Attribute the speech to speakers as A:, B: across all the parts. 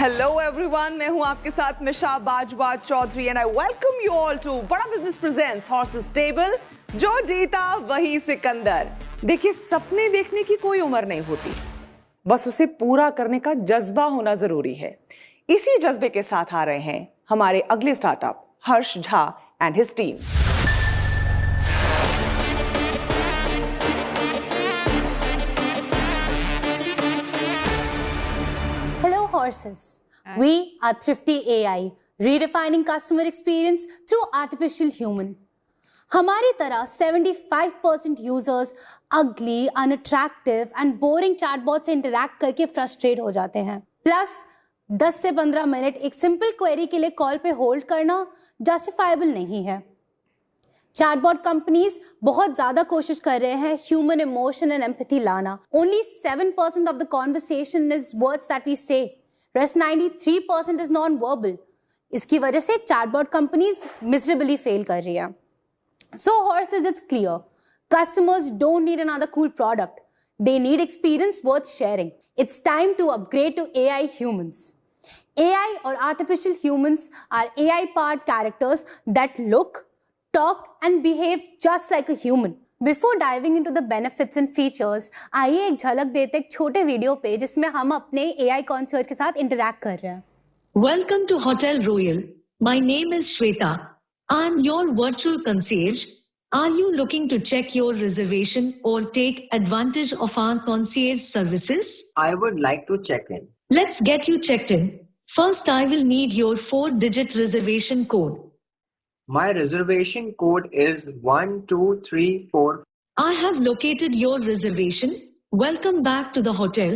A: Hello everyone, मैं हूं आपके साथ Misha Bajwa Chaudhary and I welcome you all to Bada business presents horses table. जो जीता वही सिकंदर। देखिए, सपने देखने की कोई उम्र नहीं होती, बस उसे पूरा करने का जज्बा होना जरूरी है। इसी जज्बे के साथ आ रहे हैं हमारे अगले startup Harsh Jha and his team.
B: Horses. We are Thrifty AI, redefining customer experience through artificial human. हमारी तरह 75% users ugly, unattractive and boring chatbot से interact करके frustrate हो जाते हैं। Plus 10 से 15 मिनट एक simple query के लिए कॉल पे होल्ड करना justifiable नहीं है। चैटबॉट कंपनीज बहुत ज्यादा कोशिश कर रहे हैं ह्यूमन इमोशन एंड एम्पैथी लाना। Only 7% of the conversation is words that we say. Rest 93% is non-verbal. इसकी वजह से चैटबॉट कंपनीज miserably fail कर रही हैं। So horses, it's clear. Customers don't need another cool product. They need experience worth sharing. It's time to upgrade to AI humans. AI or artificial humans are AI-powered characters that look, talk and behave just like a human. Before diving into the benefits and features, आइए एक झलक देते एक छोटे video पे जिसमें हम अपने AI concierge के साथ interact कर रहे हैं।
C: Welcome to Hotel Royal. My name is Shweta. I'm your virtual concierge. Are you looking to check your reservation or take advantage of our concierge services?
D: I would like to check in.
C: Let's get you checked in. First, I will need your 4-digit reservation code.
D: My reservation code is 1234.
C: I have located your reservation. Welcome back to the hotel.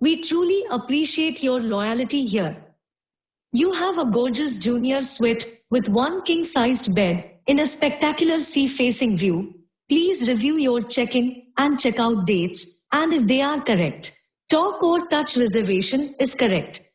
C: We truly appreciate your loyalty here. You have a gorgeous junior suite with one king-sized bed in a spectacular sea-facing view. Please review your check-in and check-out dates, and if they are correct. Talk or touch reservation is correct.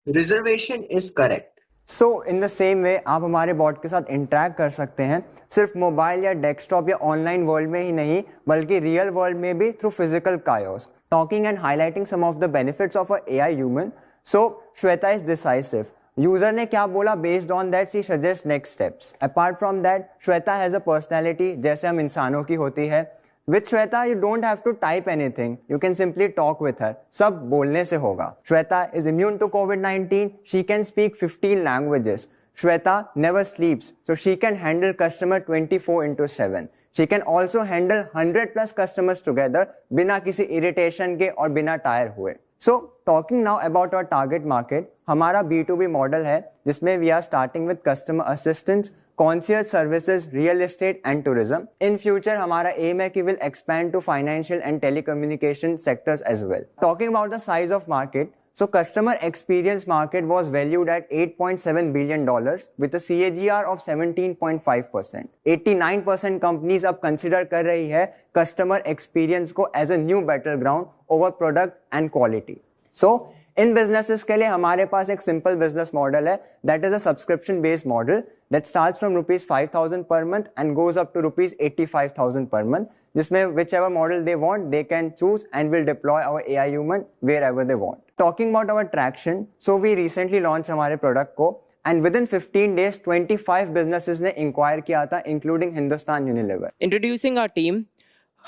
D: Reservation is correct.
E: So in the same way आप हमारे bot के साथ interact कर सकते हैं, सिर्फ mobile या desktop या ऑनलाइन वर्ल्ड में ही नहीं बल्कि रियल वर्ल्ड में भी through physical kiosks, talking and highlighting some of the benefits of a AI human. So Shweta is decisive. User ने क्या बोला, based on that she suggest next steps. Apart from that Shweta has a personality जैसे हम इंसानों की होती है। With Shweta, you don't have to type anything. You can simply talk with her. सब बोलने से होगा। Shweta is immune to COVID-19. She can speak 15 languages. Shweta never sleeps, so she can handle customer 24/7. She can also handle 100+ customers together बिना किसी irritation के और बिना tyre हुए। So talking now about our target market, हमारा B2B model है जिसमें we are starting with customer assistance, concierge services, real estate and tourism. In future हमारा aim है कि will expand to financial and telecommunication sectors as well. Talking about the size of market, so customer experience market was valued at $8.7 billion with a CAGR of 17.5%. 89% companies अब consider कर रही है customer experience को as a new battleground over product and quality. So in businesses के लिए हमारे पास एक simple business model है that is a subscription based model that starts from rupees 5,000 per month and goes up to rupees 85,000 per month, जिसमें whichever model they want they can choose and will deploy our AI human wherever they want. Talking about our traction, so we recently launched हमारे product को and within 15 days 25 businesses ने inquire किया था including Hindustan Unilever.
F: Introducing our team,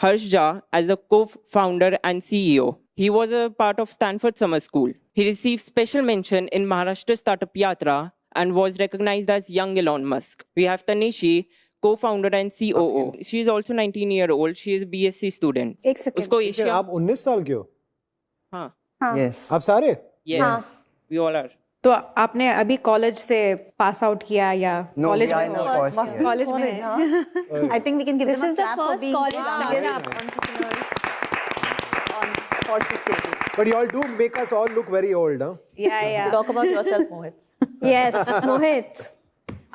F: Harsh Jha as the co-founder and CEO. He was a part of Stanford Summer School. He received special mention in Maharashtra Startup Yatra and was recognized as Young Elon Musk. We have Tanishi, co-founder and COO. Okay. She is also 19-year-old. She is a BSc student.
B: एक second,
F: उसको Asia
G: आप 19 साल के हो?
F: हाँ
E: Yes.
G: आप सारे?
F: yes we all are.
H: तो आपने अभी कॉलेज से पास आउट किया या college
E: we are in our first year.
H: College में है?
A: I think we can give
B: This
A: them
B: is
A: a
B: the
A: clap for
B: first
A: being
B: college
A: young
B: startup.
A: entrepreneurs on Horses Table.
G: But you all do make us all look very old, huh?
H: या
A: Talk about yourself, Mohit.
B: Yes, Mohit.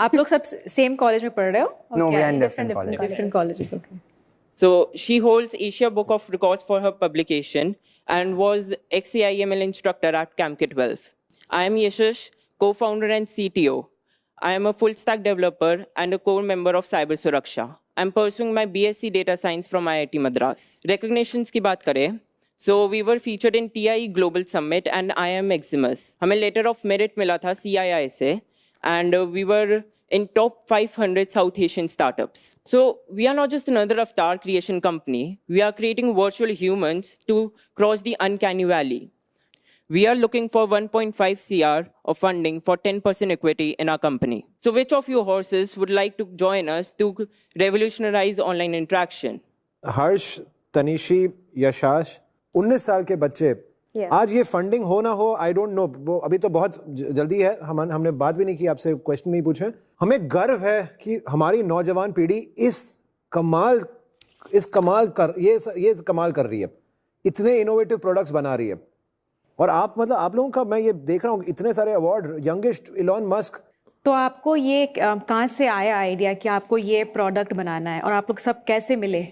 H: आप लोग सब same college में पढ़ रहे हो?
E: No, we are in
B: different
E: different colleges.
H: Different colleges, okay.
F: So she holds Asia Book of Records for her publication and was ex-AIML instructor at CAMK12. I am Yashash, co-founder and CTO. I am a full-stack developer and a core member of Cyber Suraksha. I am pursuing my BSc Data Science from IIT Madras. Recognitions की बात करें So we were featured in TI Global Summit and IIM Maximus. हमें letter of merit मिला था CII से, and we were in top 500 South Asian startups. So we are not just another avatar creation company. We are creating virtual humans to cross the uncanny valley. We are looking for 1.5 CR of funding for 10% equity in our company. So which of you horses would like to join us to revolutionize online interaction?
G: हर्ष, तनिशी, यशाश, 19 साल के बच्चे, आज ये funding हो ना हो, I don't know, वो अभी तो बहुत जल्दी है, हमने बात भी नहीं की, आपसे क्वेश्चन नहीं पूछे। हमें गर्व है कि हमारी नौजवान पीढ़ी ये कमाल कर रही है, इतने इनोवेटिव प्रोडक्ट्स बना रही है। और आप लोगों का मैं ये देख रहा हूँ, इतने सारे अवार्ड, यंगेस्ट इलॉन मस्क।
H: तो आपको ये कहाँ से आया आइडिया कि आपको ये प्रोडक्ट बनाना है, और आप लोग सब कैसे मिले?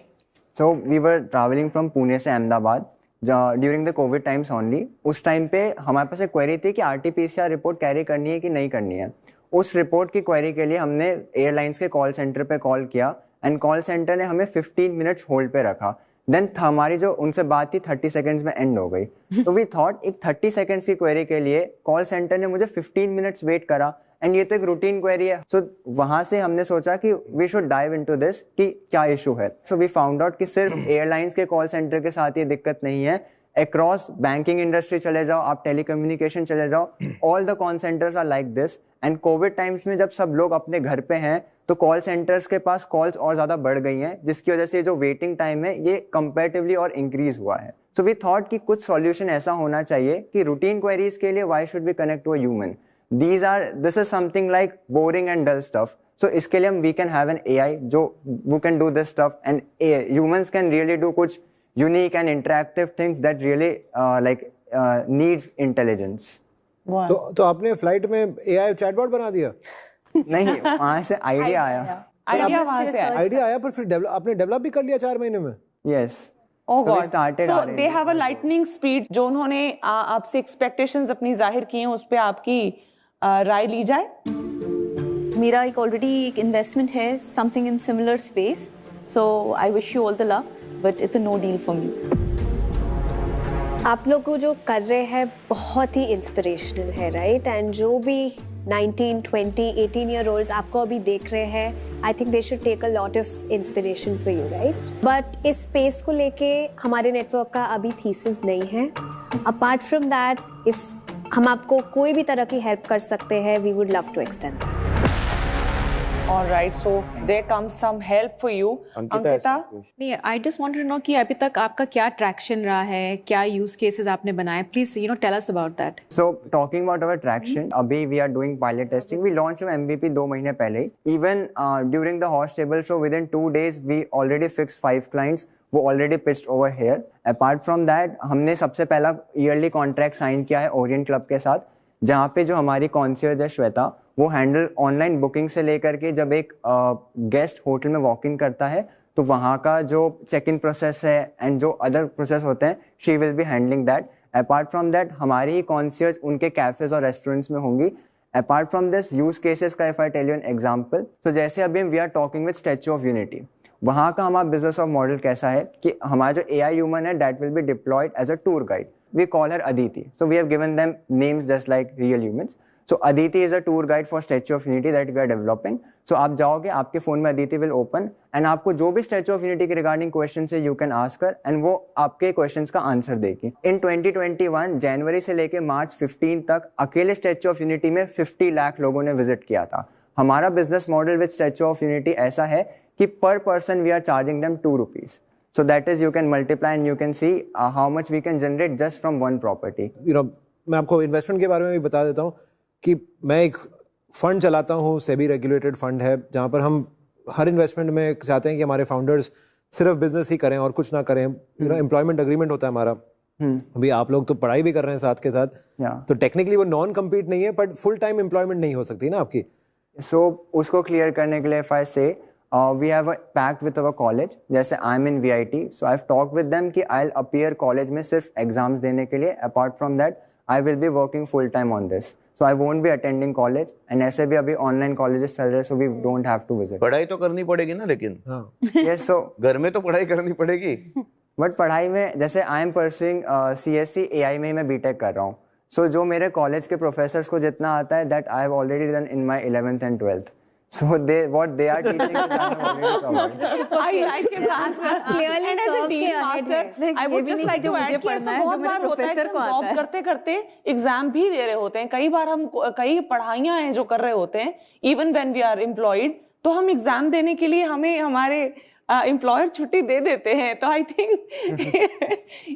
E: So we were traveling from Pune से Ahmedabad during the Covid times only. उस टाइम पे हमारे पास एक क्वेरी थी कि RT-PCR रिपोर्ट कैरी करनी है कि नहीं करनी है। उस रिपोर्ट की क्वेरी के लिए हमने एयरलाइंस के कॉल सेंटर पे कॉल किया एंड कॉल सेंटर ने हमें 15 मिनट्स होल्ड पे रखा। देन हमारी जो उनसे बात थी 30 सेकेंड्स में एंड हो गई। तो वी थॉट एक 30 सेकेंड्स की क्वेरी के लिए कॉल सेंटर ने मुझे 15 मिनट्स वेट करा, एंड ये तो एक रूटीन क्वेरी है। सो वहां से हमने सोचा कि we should dive into this कि क्या इशू है। सो वी फाउंड आउट कि सिर्फ एयरलाइंस के कॉल सेंटर के साथ ये दिक्कत नहीं है, अक्रॉस बैंकिंग इंडस्ट्री चले जाओ, आप टेलीकम्युनिकेशन चले जाओ, all the call centres are like this. And Covid times में जब सब लोग अपने घर पे हैं तो कॉल सेंटर्स के पास कॉल्स और ज्यादा बढ़ गई हैं, जिसकी वजह से जो वेटिंग टाइम है ये कंपैरेटिवली और इंक्रीज हुआ है। सो वी थॉट कि कुछ सॉल्यूशन ऐसा होना चाहिए कि रूटीन क्वेरीज के लिए why should we connect to a human, this is something like boring and dull stuff. So इसके लिए we can have an AI जो who can do this stuff, and humans can really do कुछ unique and interactive things that really needs intelligence.
G: तो आपने flight में AI chatbot बना दिया?
E: नहीं, वहाँ से आइडिया आया।
G: आइडिया आया पर फिर आपने डेवलप भी कर लिया 4 महीने में?
E: Yes.
A: Oh
E: So we
A: God.
E: started
A: So
E: R&D.
A: they have a lightning speed. जो उन्होंने आपसे expectations अपनी जाहिर की हैं, उस पे आपकी राय ली जाए?
I: मेरा एक ऑलरेडी एक इन्वेस्टमेंट है something in similar space, so I wish you all the luck, but it's a no deal for me.
J: आप लोग जो कर रहे हैं बहुत ही इंस्पिरेशनल है, राइट? एंड जो भी 19, 20, 18 ईयर ओल्ड्स आपको अभी देख रहे हैं, I think they should take a lot of inspiration for you, right? But इस स्पेस को लेके हमारे नेटवर्क का अभी थीसिस नहीं है। अपार्ट फ्रॉम दैट, इफ हम आपको कोई भी तरह की हेल्प कर सकते हैं, we would love to extend that.
A: All right, so there comes some help for you. Ankita?
H: नहीं, I just want to know कि अभी तक आपका क्या ट्रैक्शन रहा है, क्या यूज केसेस आपने बनाए, please tell us about that.
E: So talking about our traction, अभी we are doing pilot testing. We launched our MVP 2 महीने पहले। Even during the horse table show, within 2 days we already fixed 5 clients. वो already pitched over here. Apart from that, हमने सबसे पहला yearly contract sign किया है Orient club के साथ, जहाँ पे जो हमारी कॉन्सियर्ज है श्वेता, वो हैंडल ऑनलाइन बुकिंग से लेकर के जब एक गेस्ट होटल में वॉक इन करता है तो वहाँ का जो चेक इन प्रोसेस है एंड जो अदर प्रोसेस होते हैं, she will be handling that. Apart from that, हमारी ही कॉन्सियर्ज उनके कैफेज और रेस्टोरेंट्स में होंगी। Apart from this, use cases का if I tell you an example, तो जैसे अभी we are talking with statue of unity, वहाँ का हमारा बिजनेस ऑफ मॉडल कैसा है कि हमारा जो AI ह्यूमन है that will be deployed as a tour guide. We call her Aditi. So we have given them names just like real humans. So Aditi is a tour guide for Statue of Unity that we are developing. So आप जाओगे, आपके phone में Aditi will open and आपको जो भी Statue of Unity के regarding questions है, you can ask her and वो आपके questions का answer देगी। In 2021 जनवरी से लेके मार्च 15 तक अकेले Statue of Unity में 50 लाख लोगों ने विजिट किया था। हमारा business model with Statue of Unity ऐसा है कि per person we are charging them 2 rupees. So that is, you can multiply and you can see how much we can generate just from one property.
G: मैं आपको investment के बारे में भी बता देता हूँ कि मैं एक फंड चलाता हूँ, सेबी रेगुलेटेड फंड है, जहाँ पर हम हर इन्वेस्टमेंट में चाहते हैं कि हमारे फाउंडर्स सिर्फ बिजनेस ही करें और कुछ ना करें। एम्प्लॉयमेंट अग्रीमेंट होता है हमारा। अभी आप लोग तो पढ़ाई भी कर रहे हैं साथ के साथ, तो टेक्निकली वो नॉन कम्पीट नहीं है, बट फुल टाइम एम्प्लॉयमेंट नहीं हो सकती ना आपकी।
E: So उसको क्लियर करने के लिए if I say we have a pact with our college, जैसे I'm in VIT, so I've talked with them कि I'll appear college में सिर्फ exams देने के लिए, apart from that I will be working full time on this, so I won't be attending college, and ऐसे भी अभी online colleges चल रहे, so we don't have to visit.
K: पढ़ाई तो करनी पड़ेगी ना, लेकिन
E: yes, so
K: घर में तो पढ़ाई करनी पड़ेगी।
E: बट पढ़ाई में जैसे I am pursuing CSC AI में ही मैं बीटेक कर रहा हूँ. सो जो मेरे कॉलेज के प्रोफेसर्स को जितना आता है that I have already done in my 11th and 12th. So what they are teaching is I have already covered.
A: I like his answer.
J: Clearly
A: And as a
J: curve
A: dean
J: के ahead
A: master,
J: है.
A: I would just like to add कि ऐसा बहुत बार होता है कि हम job करते करते एग्जाम भी दे रहे होते हैं. कई बार हम कई पढ़ाइयाँ हैं जो कर रहे होते हैं even when we are employed, तो हम एग्जाम देने के लिए हमें हमारे एम्प्लॉयर छुट्टी दे देते हैं. तो I think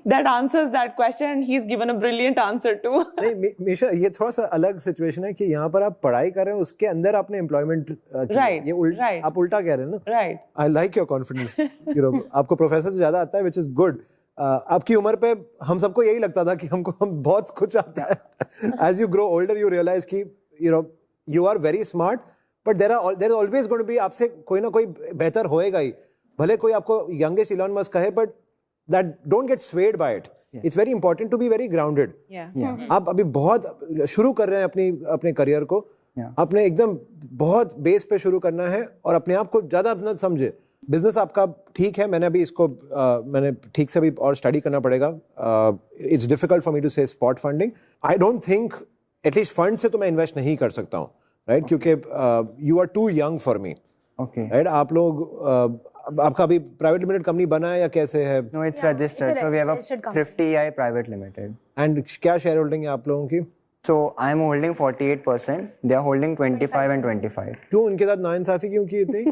A: that answers that question and he is given a brilliant answer to.
G: नहीं मीशा, ये थोड़ा सा अलग सिचुएशन है कि यहाँ पर आप पढ़ाई कर रहे हैं, उसके अंदर आपने एम्प्लॉयमेंट
A: Right,
G: ये आप उल्टा कह रहे हैं ना.
A: Right.
G: I like your confidence. आपको प्रोफेसर से ज्यादा आता है, विच इज गुड. आपकी उम्र पे हम सबको यही लगता था कि हम बहुत कुछ आता है. As you grow older you realize कि you are very smart, but there is always going to be, आपसे कोई ना कोई बेहतर होएगा ही. भले कोई आपको यंगेस्ट इलॉन मस्क कहे, but that don't get swayed by it. It's very important to be very grounded. आप अभी बहुत शुरू कर रहे हैं अपने करियर को. आपने एकदम बहुत बेस पे शुरू करना है और अपने आप को ज्यादा अपना समझे. बिजनेस आपका ठीक है, मैंने अभी इसको मैंने ठीक से भी और स्टडी करना पड़ेगा. It's difficult for me to say spot funding. I don't think at least fund से तो मैं इन्वेस्ट नहीं कर सकता हूँ, राइट? क्योंकि you are too young for me. Right? आप लोग आपका अभी प्राइवेट लिमिटेड कंपनी बना है या कैसे है?
E: No, it's registered. So we have a Thrifty AI Private Limited.
G: And क्या शेयर होल्डिंग है आप लोगों की?
E: So I am holding 48%. They are holding 25 and 25.
G: क्यों उनके साथ नाइंसाफी क्यों की थी?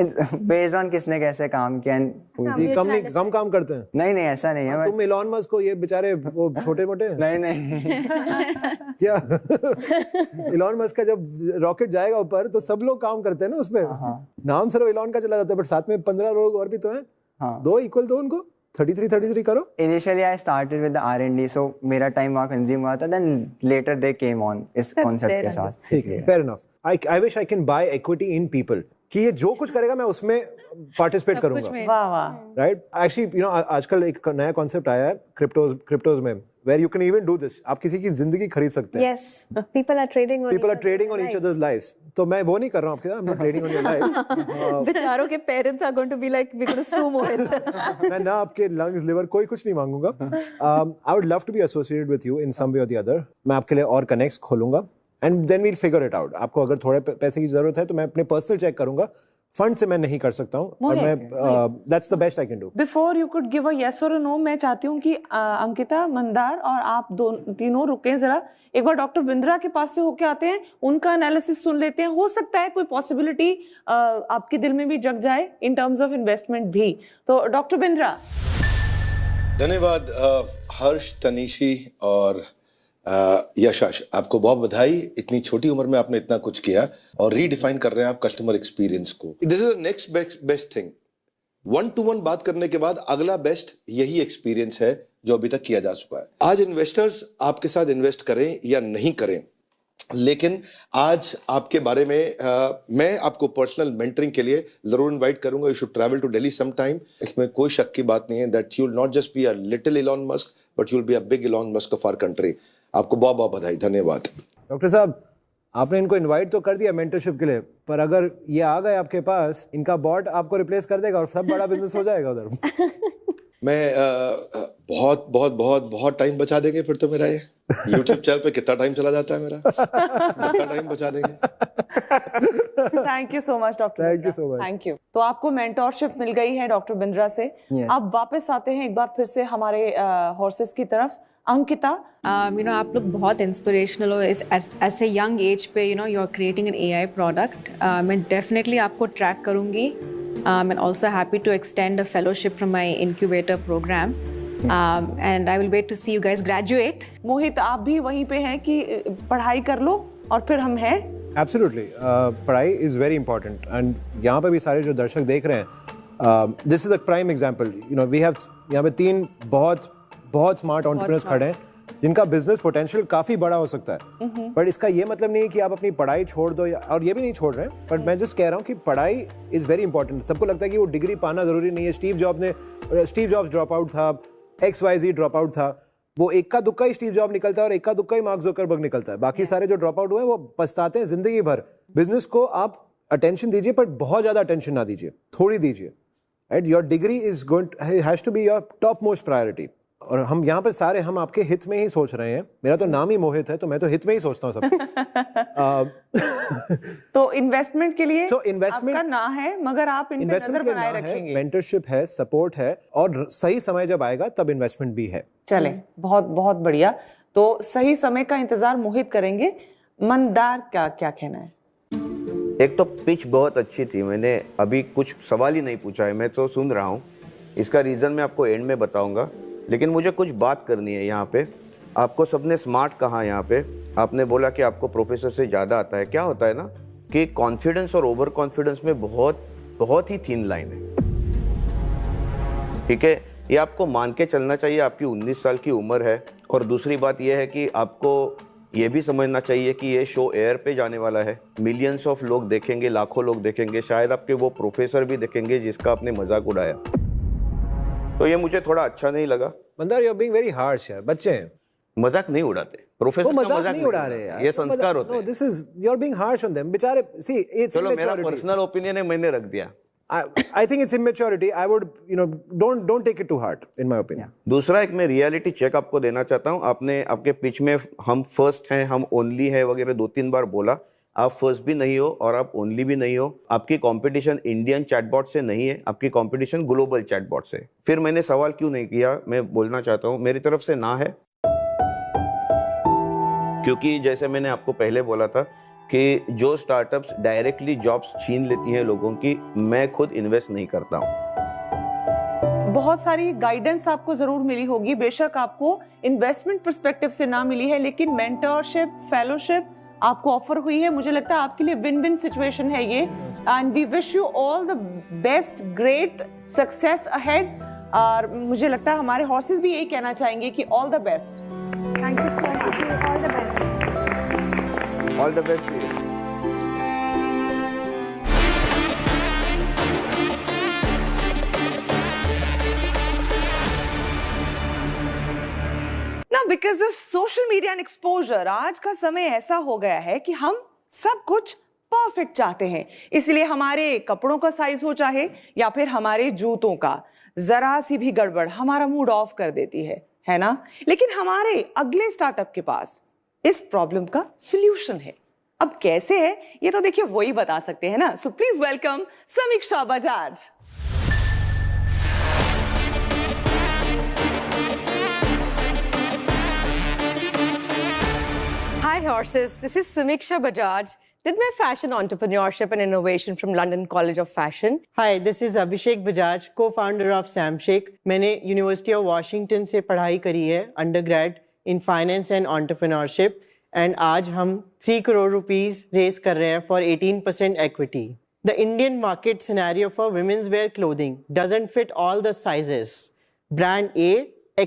E: It's based on किसने कैसे काम किया.
G: ये कम काम करते हैं?
E: नहीं ऐसा नहीं है.
G: तुम इलॉन मस्क को, ये बेचारे वो छोटे मोटे.
E: नहीं.
G: क्या इलॉन मस्क का जब रॉकेट जाएगा ऊपर तो सब लोग काम करते हैं ना उस पे. नाम सिर्फ इलॉन का चला जाता है, बट साथ में 15 लोग और भी तो हैं. दो इक्वल तो उनको 33 करो.
E: Initially I started with the R&D, so मेरा टाइम वहाँ कंज्यूम हुआ था. Then later they came on इस कॉन्सेप्ट के साथ.
G: ठीक है, fair enough. I wish I can buy equity in people. कि ये जो कुछ करेगा मैं उसमें पार्टिसिपेट करूंगा.
A: वाह वाह.
G: राइट? एक्चुअली आजकल एक नया कॉन्सेप्ट आया है क्रिप्टोज में, where you can even do this. आप किसी की जिंदगी खरीद सकते हैं.
J: Yes, people are trading on
G: each other's lives. तो मैं वो नहीं कर रहा हूँ आपके साथ. I'm not trading on your life.
I: बेचारों के parents are going to be like, we're going to sue Mohit.
G: मैं ना आपके lungs, liver कोई कुछ नहीं मांगूंगा. I would love to be associated with you in some way or the other. मैं आपके लिए और connects खोलूंगा. And then we'll figure it out. आपको अगर थोड़े पैसे की जरूरत है तो मैं अपने पर्सनल चेक करूंगा. फंड से मैं नहीं कर सकता हूँ. और मैं that's the best I can do.
A: Before you could give a yes or a no, मैं चाहती हूँ कि अंकिता, मंदार और आप तीनों रुकें जरा. एक बार डॉक्टर बिंद्रा के पास से होके आते हैं, उनका एनालिसिस सुन लेते हैं. हो सकता है कोई पॉसिबिलिटी आपके दिल में भी जग जाए इन टर्म्स ऑफ इन्वेस्टमेंट भी. तो डॉक्टर बिंद्रा.
K: धन्यवाद हर्ष, तनीशी और यश. आपको बहुत बधाई. इतनी छोटी उम्र में आपने इतना कुछ किया और रीडिफाइन कर रहे हैं आप कस्टमर एक्सपीरियंस को. This is the next best thing. 1-to-1 बात करने के बाद अगला बेस्ट यही एक्सपीरियंस है जो अभी तक किया जा चुका है. आज इन्वेस्टर्स आपके साथ इन्वेस्ट करें या नहीं करें, लेकिन आज आपके बारे में मैं आपको पर्सनल मेंटरिंग के लिए जरूर इनवाइट करूंगा. You should travel to Delhi some time. इसमें कोई शक की बात नहीं है that you will not just be a little Elon Musk, but you will be a big Elon Musk of our country. आपको बहुत बहुत बधाई. धन्यवाद.
G: डॉक्टर साहब, आपने इनको इनवाइट तो कर दिया मेंटरशिप के लिए, पर अगर ये आ गए आपके पास, इनका बॉट आपको रिप्लेस कर देगा और सब बड़ा बिजनेस हो जाएगा उधर.
K: मैं बहुत टाइम बचा देंगे फिर तो. मेरा ये YouTube चैनल पे कितना टाइम चला जाता है मेरा. कितना टाइम बचा देंगे.
A: Thank you so much doctor.
G: Thank you so much.
A: Thank you. तो आपको मेंटोरशिप मिल गई है डॉक्टर बिंद्रा से. अब वापस आते हैं एक बार फिर से हमारे हॉर्सेस की तरफ. अंकिता,
H: आप लोग बहुत इंस्पिरेशनल हो. ऐसे यंग एज पे you are creating an AI product. मैं डेफिनेटली आपको ट्रैक करूंगी. I'm also happy to extend a fellowship from my incubator program. And I will wait to see you guys graduate.
A: मोहित, आप भी वहीं पे हैं कि पढ़ाई कर लो और फिर हम हैं.
G: Absolutely. पढ़ाई is very important. And यहाँ पे भी सारे जो दर्शक देख रहे हैं, this is a prime example. We have यहाँ पे 3 बहुत स्मार्ट एंटरप्रेन्योर्स खड़े हैं जिनका बिजनेस पोटेंशियल काफी बड़ा हो सकता है. बट इसका ये मतलब नहीं है कि आप अपनी पढ़ाई छोड़ दो, और ये भी नहीं छोड़ रहे हैं. बट मैं जस्ट कह रहा हूँ कि पढ़ाई इज वेरी इंपॉर्टेंट. सबको लगता है कि वो डिग्री पाना जरूरी नहीं है. स्टीव जॉब्स ड्रॉप आउट था, XYZ ड्रॉप आउट था. वो इक्का दुक्का ही स्टीव जॉब निकलता है और इक्का दुक्का ही मार्क ज़ुकरबर्ग निकलता है. बाकी सारे जो ड्रॉप आउट हुए वो पछताते हैं जिंदगी भर. बिजनेस को आप अटेंशन दीजिए, पर बहुत ज्यादा अटेंशन ना दीजिए, थोड़ी दीजिए. right? Your degree is has to be your topmost priority. और हम यहाँ पर सारे हम आपके हित में ही सोच रहे हैं. मेरा तो नाम ही मोहित है, तो मैं तो हित में ही सोचता हूँ सब.
A: तो इन्वेस्टमेंट के लिए आपका ना है, मगर आप इन पे नजर बनाए रखेंगे.
G: मेंटरशिप है, सपोर्ट है, और सही समय जब आएगा तब इन्वेस्टमेंट भी है.
A: चले, बहुत बहुत बढ़िया. तो सही समय का इंतजार मोहित करेंगे. मंदार का क्या कहना है?
L: एक तो पिच बहुत अच्छी थी. मैंने अभी कुछ सवाल ही नहीं पूछा है, मैं तो सुन रहा हूँ. इसका रीज़न मैं आपको एंड में बताऊँगा, लेकिन मुझे कुछ बात करनी है यहाँ पे. आपको सबने स्मार्ट कहा यहाँ पे. आपने बोला कि आपको प्रोफेसर से ज़्यादा आता है. क्या होता है ना कि कॉन्फिडेंस और ओवर कॉन्फिडेंस में बहुत ही थिन लाइन है. ठीक है, ये आपको मान के चलना चाहिए. आपकी 19 साल की उम्र है. और दूसरी बात यह है कि आपको ये भी समझना चाहिए कि ये शो एयर पे जाने वाला है. मिलियंस ऑफ लोग देखेंगे, लाखों लोग देखेंगे. शायद आपके वो प्रोफेसर भी देखेंगे जिसका आपने मजाक उड़ाया. तो ये मुझे थोड़ा अच्छा नहीं लगा.
G: Mandar, you are being very harsh यार. बच्चे हैं,
L: मजाक नहीं उड़ाते. प्रोफेसर का मजाक नहीं उड़ा रहे यार. ये संस्कार होते हैं.
G: No, this is you are being harsh on them. बेचारे, सी इट्स
L: चलो मेरा पर्सनल ओपिनियन है, मैंने रख दिया.
G: I think it's immaturity. I would, don't take it to heart, in my opinion.
L: दूसरा एक मैं रियलिटी चेक आपको देना चाहता हूँ. आपने आपके पिच में हम फर्स्ट हैं, हम ओनली है वगैरह 2-3 बार बोला. आप फर्स्ट भी नहीं हो और आप ओनली भी नहीं हो. आपकी कंपटीशन इंडियन चैटबॉट से नहीं है, आपकी कंपटीशन ग्लोबल चैटबॉट से. फिर मैंने सवाल क्यों नहीं किया, मैं बोलना चाहता हूँ. मेरी तरफ से ना है, क्योंकि जैसे मैंने आपको पहले बोला था कि जो स्टार्टअप्स डायरेक्टली जॉब्स छीन लेती हैं लोगों की, मैं खुद इन्वेस्ट नहीं करता हूँ.
A: बहुत सारी गाइडेंस आपको जरूर मिली होगी. बेशक आपको इन्वेस्टमेंट पर्सपेक्टिव से ना मिली है, लेकिन मेंटरशिप, फेलोशिप आपको ऑफर हुई है. मुझे लगता है आपके लिए विन विन सिचुएशन है ये. And we wish you all the best, great success ahead. और मुझे लगता है हमारे हॉर्सेस भी यही कहना चाहेंगे कि all the best.
J: Thank you so much. All the best.
L: All the best.
A: Because of social media and exposure आज का समय ऐसा हो गया है कि हम सब कुछ परफेक्ट चाहते हैं. इसलिए हमारे कपड़ों का साइज हो चाहे या फिर हमारे जूतों का, जरा सी भी गड़बड़ हमारा मूड ऑफ कर देती है ना. लेकिन हमारे अगले स्टार्टअप के पास इस प्रॉब्लम का सॉल्यूशन है. अब कैसे है ये तो देखिए वही बता सकते हैं ना. सो प्लीज वेलकम समीक्षा Bajaj.
M: Hi horses, this is Samiksha Bajaj. Did my fashion entrepreneurship and innovation from London College of Fashion.
N: Hi, this is Abhishek Bajaj, co-founder of Samshake. मैंने University of Washington से पढ़ाई करी है undergrad in finance and entrepreneurship. And आज हम 3 crore rupees raise कर रहे हैं for 18% equity. The Indian market scenario for women's wear clothing doesn't fit all the sizes. Brand A,